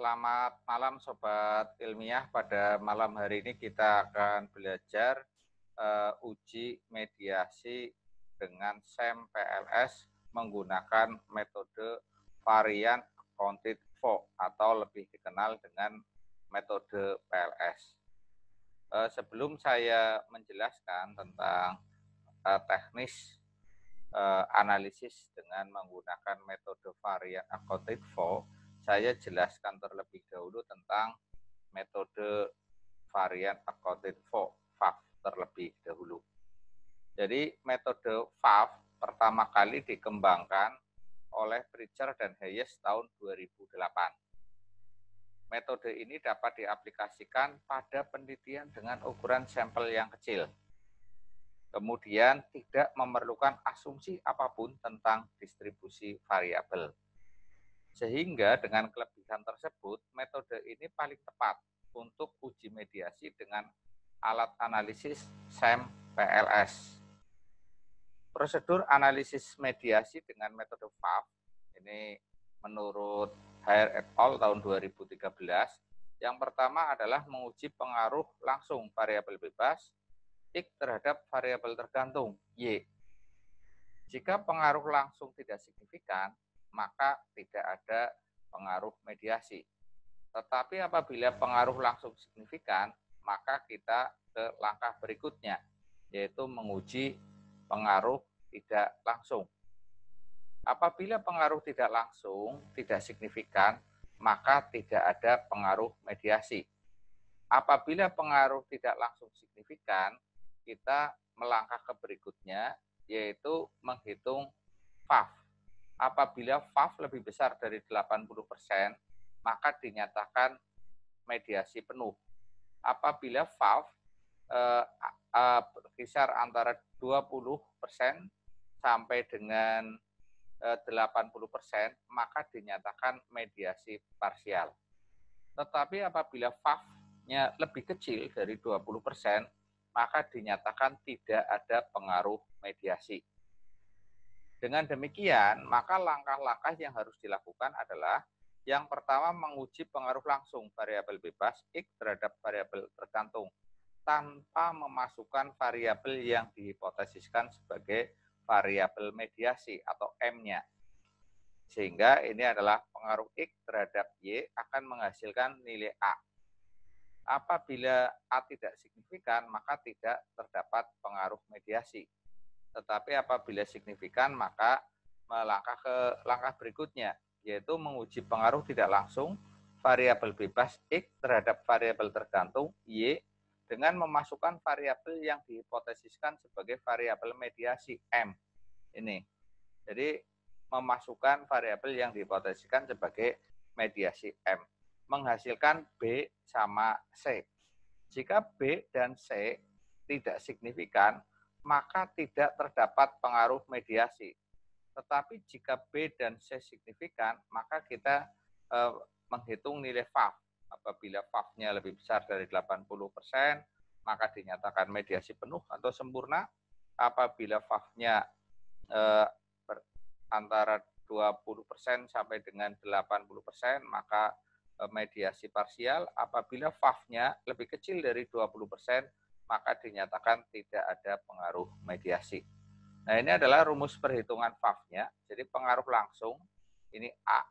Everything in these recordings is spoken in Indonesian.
Selamat malam Sobat Ilmiah. Pada malam hari ini kita akan belajar uji mediasi dengan SEM PLS menggunakan metode varian accounted for atau lebih dikenal dengan metode PLS. Sebelum saya menjelaskan tentang teknis analisis dengan menggunakan metode varian accounted for, saya jelaskan terlebih dahulu tentang metode varian accounted for, VAF, terlebih dahulu. Jadi metode VAF pertama kali dikembangkan oleh Pritchard dan Hayes tahun 2008. Metode ini dapat diaplikasikan pada penelitian dengan ukuran sampel yang kecil. Kemudian tidak memerlukan asumsi apapun tentang distribusi variabel. Sehingga dengan kelebihan tersebut, metode ini paling tepat untuk uji mediasi dengan alat analisis SEM PLS. Prosedur analisis mediasi dengan metode VAF, ini menurut Hare et al. Tahun 2013, yang pertama adalah menguji pengaruh langsung variabel bebas X terhadap variabel tergantung Y. Jika pengaruh langsung tidak signifikan, maka tidak ada pengaruh mediasi. Tetapi apabila pengaruh langsung signifikan, maka kita ke langkah berikutnya, yaitu menguji pengaruh tidak langsung. Apabila pengaruh tidak langsung, tidak signifikan, maka tidak ada pengaruh mediasi. Apabila pengaruh tidak langsung signifikan, kita melangkah ke berikutnya, yaitu menghitung VAF. Apabila VAF lebih besar dari 80%, maka dinyatakan mediasi penuh. Apabila VAF berkisar antara 20% sampai dengan 80%, maka dinyatakan mediasi parsial. Tetapi apabila VAF-nya lebih kecil dari 20%, maka dinyatakan tidak ada pengaruh mediasi. Dengan demikian, maka langkah-langkah yang harus dilakukan adalah yang pertama menguji pengaruh langsung variabel bebas X terhadap variabel tergantung tanpa memasukkan variabel yang dihipotesiskan sebagai variabel mediasi atau M-nya. Sehingga ini adalah pengaruh X terhadap Y akan menghasilkan nilai A. Apabila A tidak signifikan, maka tidak terdapat pengaruh mediasi. Tetapi apabila signifikan, maka melangkah ke langkah berikutnya, yaitu menguji pengaruh tidak langsung variabel bebas X terhadap variabel tergantung Y dengan memasukkan variabel yang dihipotesiskan sebagai variabel mediasi M. Ini. Jadi memasukkan variabel yang dihipotesiskan sebagai mediasi M. Menghasilkan B sama C. Jika B dan C tidak signifikan, maka tidak terdapat pengaruh mediasi. Tetapi jika B dan C signifikan, maka kita menghitung nilai VAF. Apabila VAF-nya lebih besar dari 80%, maka dinyatakan mediasi penuh atau sempurna. Apabila VAF-nya antara 20% sampai dengan 80%, maka mediasi parsial. Apabila VAF-nya lebih kecil dari 20%, maka dinyatakan tidak ada pengaruh mediasi. Nah, ini adalah rumus perhitungan VAF-nya. Jadi pengaruh langsung, ini A.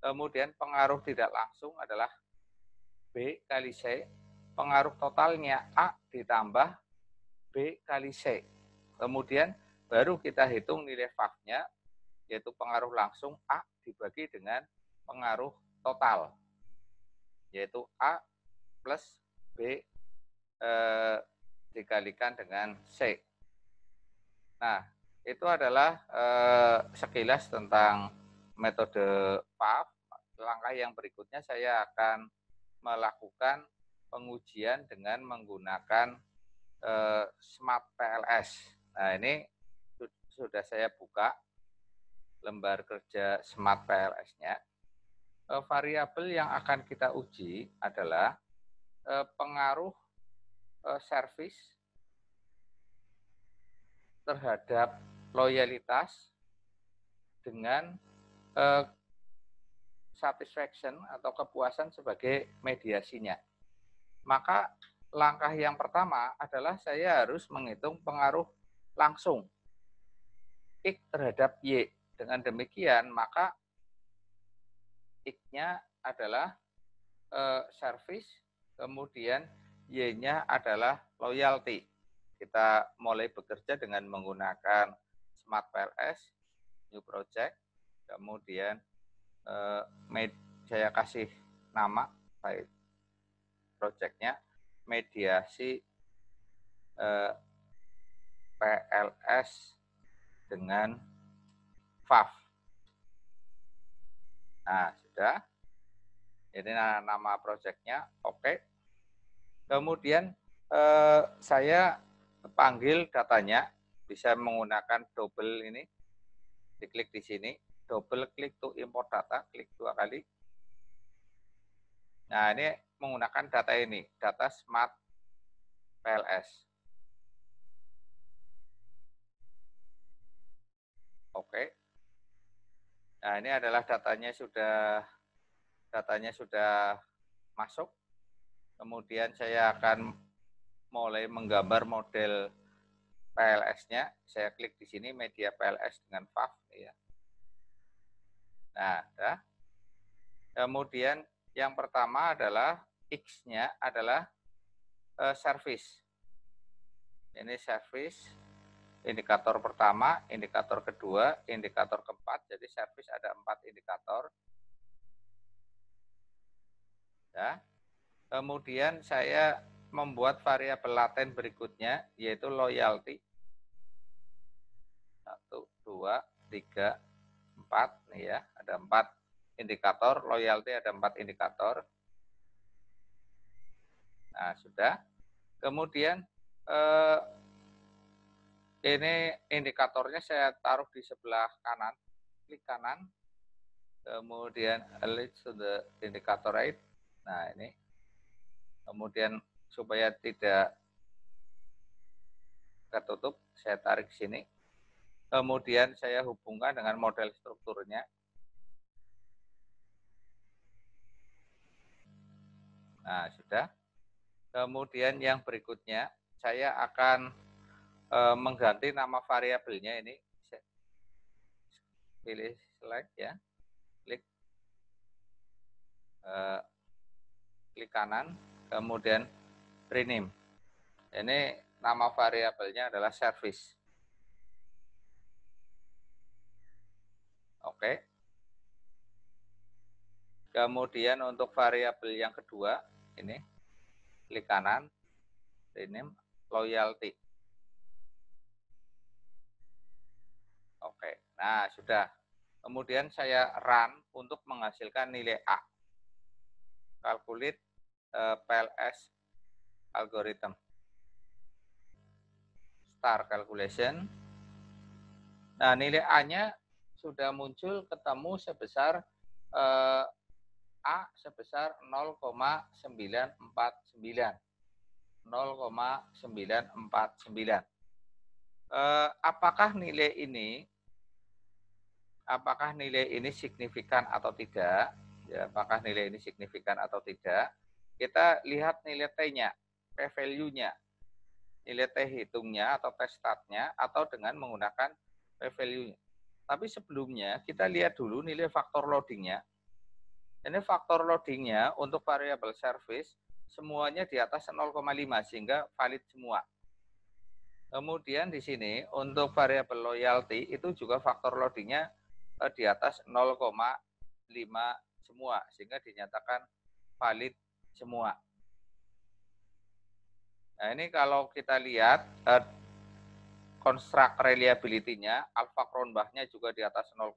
Kemudian pengaruh tidak langsung adalah B kali C. Pengaruh totalnya A ditambah B kali C. Kemudian baru kita hitung nilai VAF-nya, yaitu pengaruh langsung A dibagi dengan pengaruh total, yaitu A plus B dikalikan dengan C. Nah, itu adalah sekilas tentang metode VAF. Langkah yang berikutnya saya akan melakukan pengujian dengan menggunakan Smart PLS. Nah, ini sudah saya buka lembar kerja Smart PLS-nya. Variabel yang akan kita uji adalah pengaruh servis terhadap loyalitas dengan satisfaction atau kepuasan sebagai mediasinya. Maka langkah yang pertama adalah saya harus menghitung pengaruh langsung X terhadap Y. Dengan demikian, maka X-nya adalah service, kemudian Y-nya adalah loyalty. Kita mulai bekerja dengan menggunakan Smart PLS, New Project, kemudian saya kasih nama baik projectnya mediasi PLS dengan FAF. Nah, sudah. Ini nama projectnya, oke. Kemudian saya panggil datanya, bisa menggunakan double ini, diklik di sini, double klik to import data, klik 2 kali. Nah, ini menggunakan data ini, data Smart PLS. Oke. Nah, ini adalah datanya sudah masuk. Kemudian saya akan mulai menggambar model PLS-nya. Saya klik di sini media PLS dengan FAF ya. Nah, ya. Kemudian yang pertama adalah X-nya adalah service. Ini service, indikator pertama, indikator kedua, indikator keempat. Jadi service ada 4 indikator. Ya. Kemudian saya membuat variabel laten berikutnya, yaitu loyalty. 1, 2, 3, 4. Nih ya, ada 4 indikator, loyalty ada 4 indikator. Nah, sudah. Kemudian ini indikatornya saya taruh di sebelah kanan, klik kanan. Kemudian align to the indicator right. Nah, ini. Kemudian supaya tidak ketutup, saya tarik sini. Kemudian saya hubungkan dengan model strukturnya. Nah, sudah. Kemudian yang berikutnya, saya akan mengganti nama variabelnya ini. Pilih select ya. Klik kanan, kemudian rename. Ini nama variabelnya adalah service. Oke. Kemudian untuk variabel yang kedua, ini klik kanan, rename, loyalty. Oke. Nah, sudah. Kemudian saya run untuk menghasilkan nilai A. Calculate PLS algorithm. Start calculation. Nah, nilai A-nya sudah muncul ketemu sebesar A sebesar 0,949. 0,949. Apakah nilai ini signifikan atau tidak? Ya, apakah nilai ini signifikan atau tidak? Kita lihat nilai T-nya, p-value-nya. Nilai T hitungnya atau T statnya atau dengan menggunakan p-value-nya. Tapi sebelumnya kita lihat dulu nilai faktor loading-nya. Ini faktor loading-nya untuk variabel service semuanya di atas 0,5 sehingga valid semua. Kemudian di sini untuk variabel loyalty itu juga faktor loading-nya di atas 0,5 semua sehingga dinyatakan valid semua. Nah, ini kalau kita lihat construct reliability-nya, alpha Cronbach-nya juga di atas 0,7,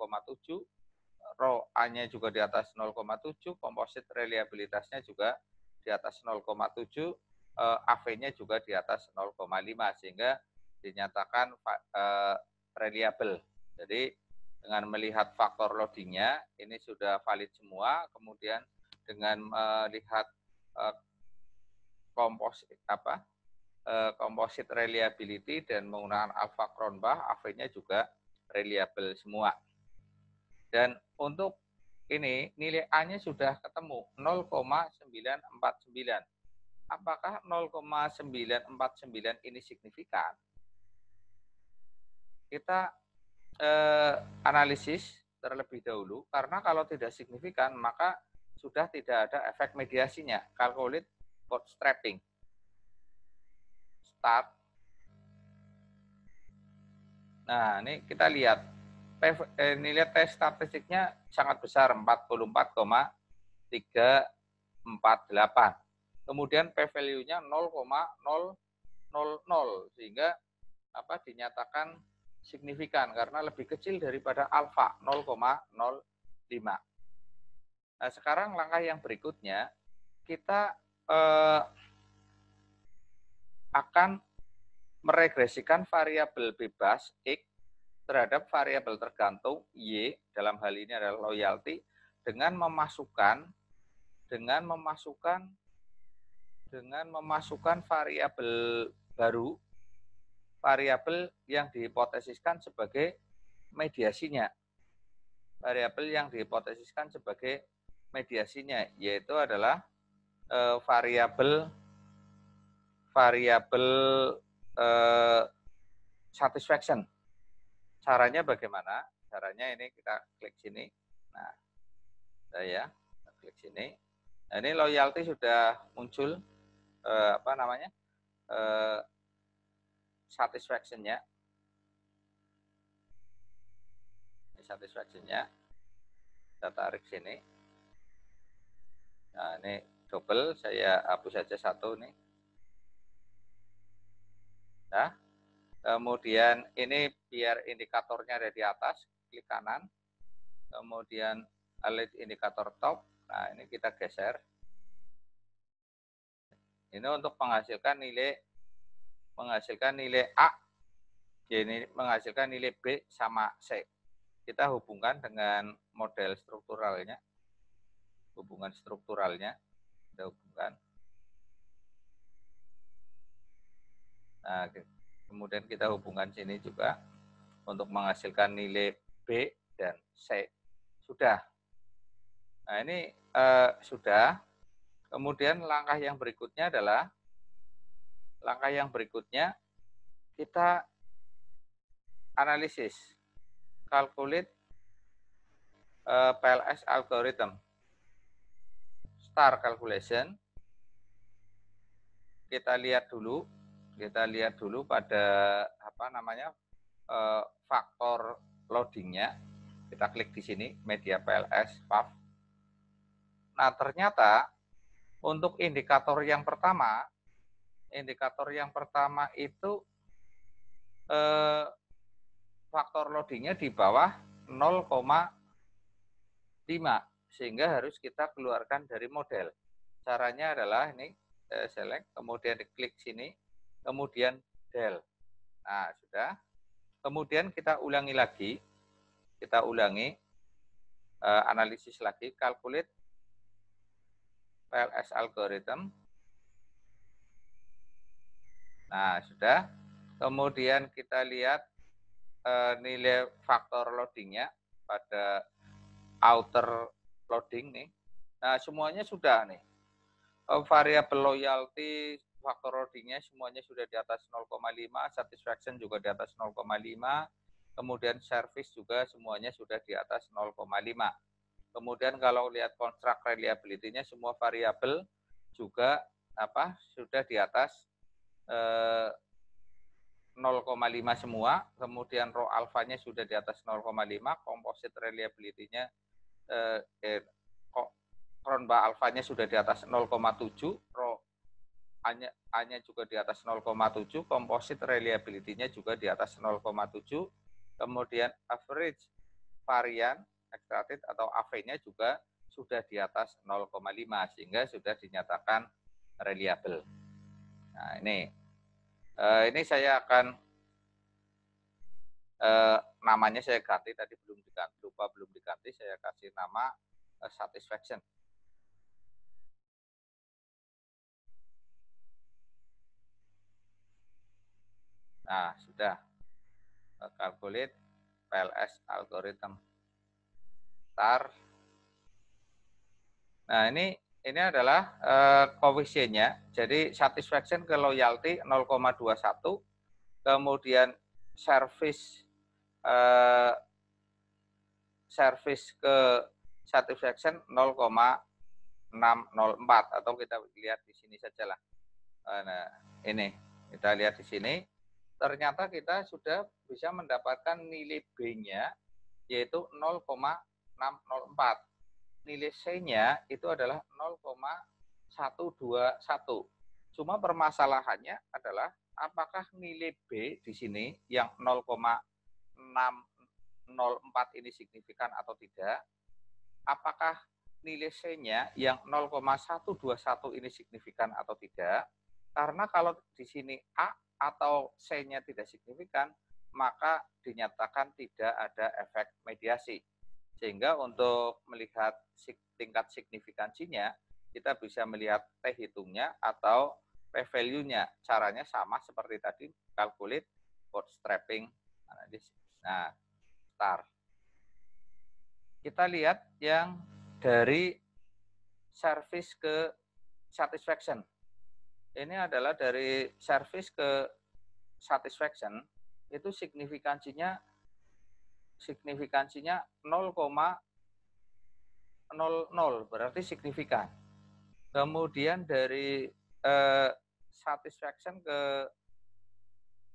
rho A-nya juga di atas 0,7, composite reliabilitasnya juga di atas 0,7, AV-nya juga di atas 0,5 sehingga dinyatakan reliable. Jadi dengan melihat faktor loading-nya ini sudah valid semua, kemudian dengan melihat composite reliability dan menggunakan alpha Cronbach, AV-nya juga reliable semua. Dan untuk ini nilai A-nya sudah ketemu 0,949. Apakah 0,949 ini signifikan? Kita analisis terlebih dahulu, karena kalau tidak signifikan maka sudah tidak ada efek mediasinya. Calculate bootstrapping. Start. Nah, ini kita lihat nilai tes statistiknya sangat besar, 44,348. Kemudian p-value-nya 0,000, sehingga dinyatakan signifikan karena lebih kecil daripada alfa 0,05. Nah, sekarang langkah yang berikutnya kita akan meregresikan variabel bebas X terhadap variabel tergantung Y, dalam hal ini adalah loyalty, dengan memasukkan variabel baru, variabel yang dihipotesiskan sebagai mediasinya. Variabel yang dihipotesiskan sebagai mediasinya yaitu adalah variabel satisfaction. Caranya bagaimana? Caranya ini kita klik sini. Nah, kita klik sini. Nah, ini loyalty sudah muncul satisfaction-nya. Satisfaction-nya kita tarik sini. Nah, ini double, saya hapus saja satu nih. Nah, kemudian ini biar indikatornya ada di atas, klik kanan. Kemudian align indikator top. Nah, ini kita geser. Ini untuk menghasilkan nilai A. Ini menghasilkan nilai B sama C. Kita hubungkan dengan model strukturalnya. Hubungan strukturalnya kita hubungkan. Nah, kemudian kita hubungkan sini juga untuk menghasilkan nilai B dan C. Sudah. Nah, ini sudah. Kemudian langkah yang berikutnya adalah kita analisis, calculate PLS algorithm, star calculation. Kita lihat dulu pada faktor loadingnya. Kita klik di sini media PLS PAF. Nah, ternyata untuk indikator yang pertama itu faktor loadingnya di bawah 0,5, sehingga harus kita keluarkan dari model. Caranya adalah ini, select, kemudian diklik sini, kemudian del. Nah, sudah. Kemudian kita ulangi lagi, analisis lagi, calculate PLS algorithm. Nah, sudah. Kemudian kita lihat nilai faktor loadingnya pada outer loading nih. Nah, semuanya sudah nih. Variabel loyalty, faktor loadingnya semuanya sudah di atas 0,5, satisfaction juga di atas 0,5, kemudian service juga semuanya sudah di atas 0,5. Kemudian kalau lihat construct reliability-nya semua variabel juga sudah di atas 0,5 semua, kemudian rho alfanya sudah di atas 0,5, composite reliability-nya Cronbach alfanya sudah di atas 0,7, rho A-nya juga di atas 0,7, composite reliability-nya juga di atas 0,7, kemudian average varian extracted atau AV-nya juga sudah di atas 0,5, sehingga sudah dinyatakan reliable. Nah, ini saya akan namanya saya ganti, tadi belum diganti, saya kasih nama satisfaction. Nah, sudah. Calculate PLS algorithm. Star. Nah, ini adalah koefisiennya. Jadi satisfaction ke loyalty 0,21, kemudian service service ke satisfaction 0,604, atau kita lihat di sini sajalah. Nah, ini kita lihat di sini. Ternyata kita sudah bisa mendapatkan nilai B-nya yaitu 0,604. Nilai C-nya itu adalah 0,121. Cuma permasalahannya adalah apakah nilai B di sini yang 0,604 ini signifikan atau tidak? Apakah nilai C-nya yang 0,121 ini signifikan atau tidak? Karena kalau di sini A atau C-nya tidak signifikan, maka dinyatakan tidak ada efek mediasi. Sehingga untuk melihat tingkat signifikansinya, kita bisa melihat T hitungnya atau P value-nya. Caranya sama seperti tadi, calculate bootstrapping analysis. Nah, start. Kita lihat yang dari service ke satisfaction. Ini adalah dari service ke satisfaction, itu signifikansinya 0,00, berarti signifikan. Kemudian dari satisfaction ke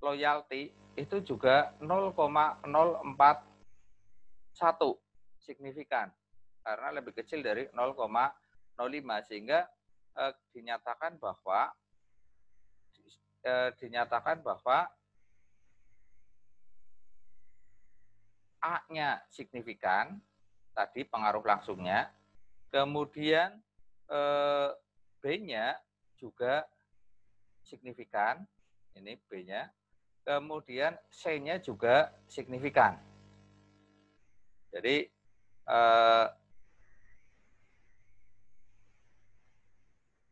loyalty itu juga 0,041 signifikan, karena lebih kecil dari 0,05, sehingga dinyatakan bahwa A-nya signifikan, tadi pengaruh langsungnya, kemudian B-nya juga signifikan, ini B-nya, kemudian C-nya juga signifikan. Jadi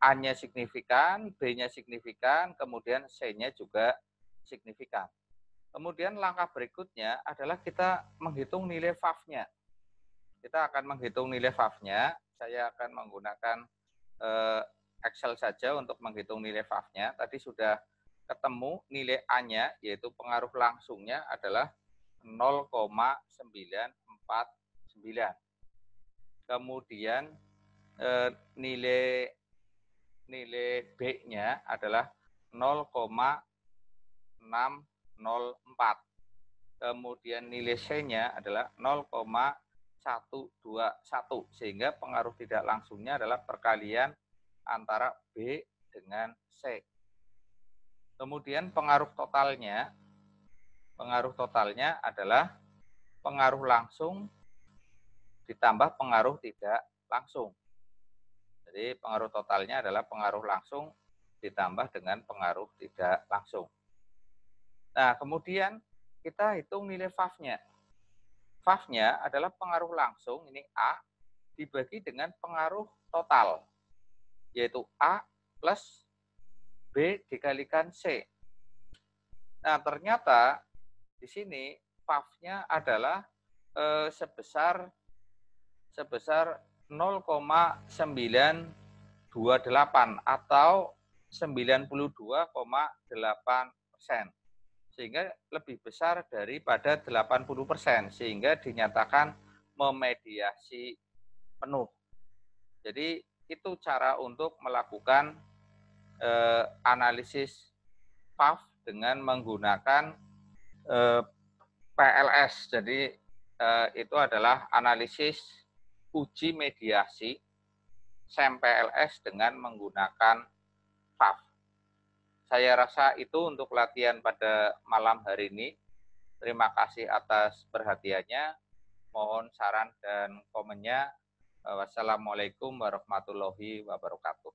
A-nya signifikan, B-nya signifikan, kemudian C-nya juga signifikan. Kemudian langkah berikutnya adalah kita menghitung nilai VAF-nya. Kita akan menghitung nilai VAF-nya. Saya akan menggunakan Excel saja untuk menghitung nilai VAF-nya. Tadi sudah ketemu nilai A-nya, yaitu pengaruh langsungnya adalah 0,949. Kemudian nilai B-nya adalah 0,604. Kemudian nilai C-nya adalah 0,121. Sehingga pengaruh tidak langsungnya adalah perkalian antara B dengan C. Kemudian pengaruh totalnya adalah pengaruh langsung ditambah pengaruh tidak langsung. Jadi pengaruh totalnya adalah pengaruh langsung ditambah dengan pengaruh tidak langsung. Nah, kemudian kita hitung nilai VAF-nya. VAF-nya adalah pengaruh langsung, ini A, dibagi dengan pengaruh total, yaitu A plus B dikalikan C. Nah, ternyata di sini VAF-nya adalah sebesar 0,928 atau 92,8%, sehingga lebih besar daripada 80%, sehingga dinyatakan memediasi penuh. Jadi itu cara untuk melakukan analisis VAF dengan menggunakan PLS. Jadi itu adalah analisis uji mediasi SEM-PLS dengan menggunakan VAF. Saya rasa itu untuk latihan pada malam hari ini. Terima kasih atas perhatiannya. Mohon saran dan komennya. Wassalamualaikum warahmatullahi wabarakatuh.